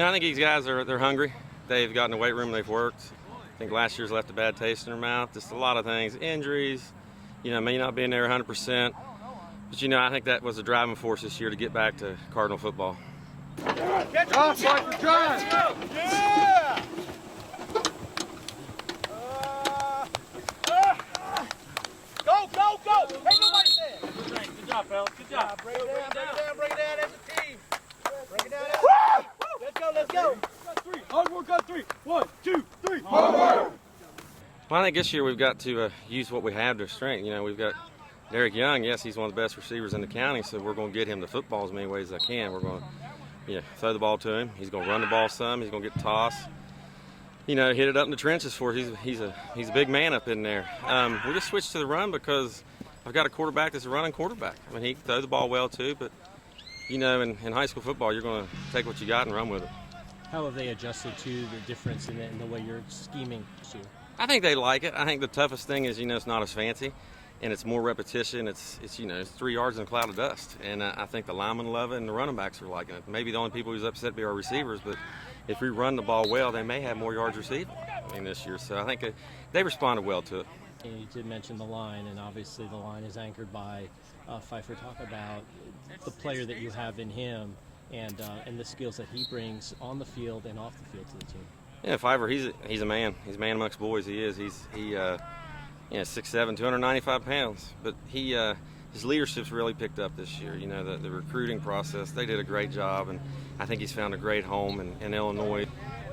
I think these guys they're hungry. They've got in the weight room, they've worked. I think last year's left a bad taste in their mouth. Just a lot of things, injuries, may not being there 100%. But, I think that was the driving force this year to get back to Cardinal football. Drive, Mike, drive! Yeah! Go, go, go! Ain't nobody there! Good job, fellas. Good job. Bring it down as a team. Bring it down. Let's go, let's go. Cut three. Hard work, cut three. 1, 2, 3. Hard work. Well, I think this year we've got to use what we have to strength. We've got Derek Young. Yes, he's one of the best receivers in the county, so we're going to get him the football as many ways as I can. We're going to throw the ball to him. He's going to run the ball some. He's going to get tossed. Hit it up in the trenches for us. He's a big man up in there. We just switched to the run because I've got a quarterback that's a running quarterback. I mean, he can throw the ball well too, but in high school football, you're going to take what you got and run with it. How have they adjusted to the difference in the way you're scheming this year? I think they like it. I think the toughest thing is, it's not as fancy, and it's more repetition. It's 3 yards in a cloud of dust, and I think the linemen love it and the running backs are liking it. Maybe the only people who's upset be our receivers, but if we run the ball well, they may have more yards receiving this year. So I think they responded well to it. You did mention the line, and obviously the line is anchored by Pfeiffer. Talk about the player that you have in him and the skills that he brings on the field and off the field to the team. Yeah, Pfeiffer, he's a man. He's a man amongst boys. He is. He's 6'7", 295 pounds. But his leadership's really picked up this year. The recruiting process, they did a great job, and I think he's found a great home in Illinois.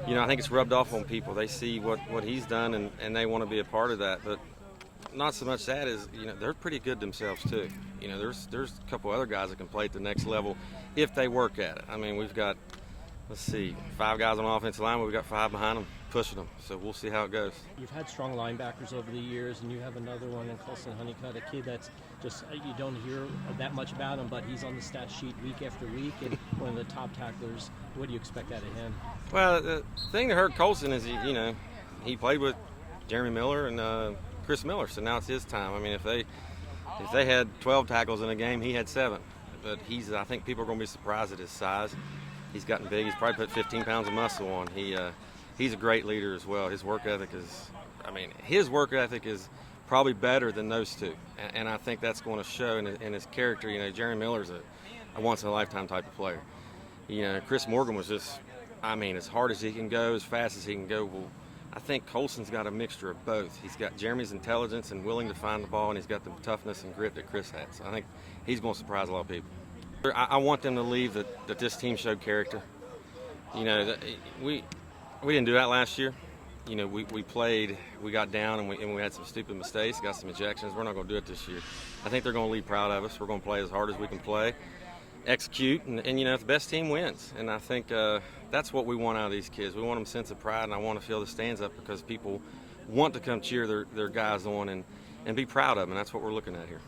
I think it's rubbed off on people. They see what he's done, and they want to be a part of that. But not so much that is, they're pretty good themselves too. There's a couple other guys that can play at the next level if they work at it. I mean, we've got, 5 guys on the offensive line, but we've got 5 behind them pushing them. So we'll see how it goes. You've had strong linebackers over the years, and you have another one in Colson Honeycutt, a kid that's just, you don't hear that much about him, but he's on the stat sheet week after week, and one of the top tacklers. What do you expect out of him? Well, the thing that hurt Colson is, he played with Jeremy Miller and Chris Miller, so now it's his time. I mean, if they had 12 tackles in a game, he had 7. But I think people are going to be surprised at his size. He's gotten big. He's probably put 15 pounds of muscle on. He's a great leader as well. His work ethic is probably better than those two, and I think that's going to show in his character. Jeremy Miller's a once-in-a-lifetime type of player. Chris Morgan was just, as hard as he can go, as fast as he can go. Well, I think Colson's got a mixture of both. He's got Jeremy's intelligence and willing to find the ball, and he's got the toughness and grit that Chris has. So I think he's going to surprise a lot of people. I want them to leave that this team showed character. We didn't do that last year. We played, we got down, and we had some stupid mistakes, got some ejections. We're not going to do it this year. I think they're going to leave proud of us. We're going to play as hard as we can play, execute, and the best team wins. And I think that's what we want out of these kids. We want them a sense of pride, and I want to feel the stands up because people want to come cheer their guys on and be proud of them, and that's what we're looking at here.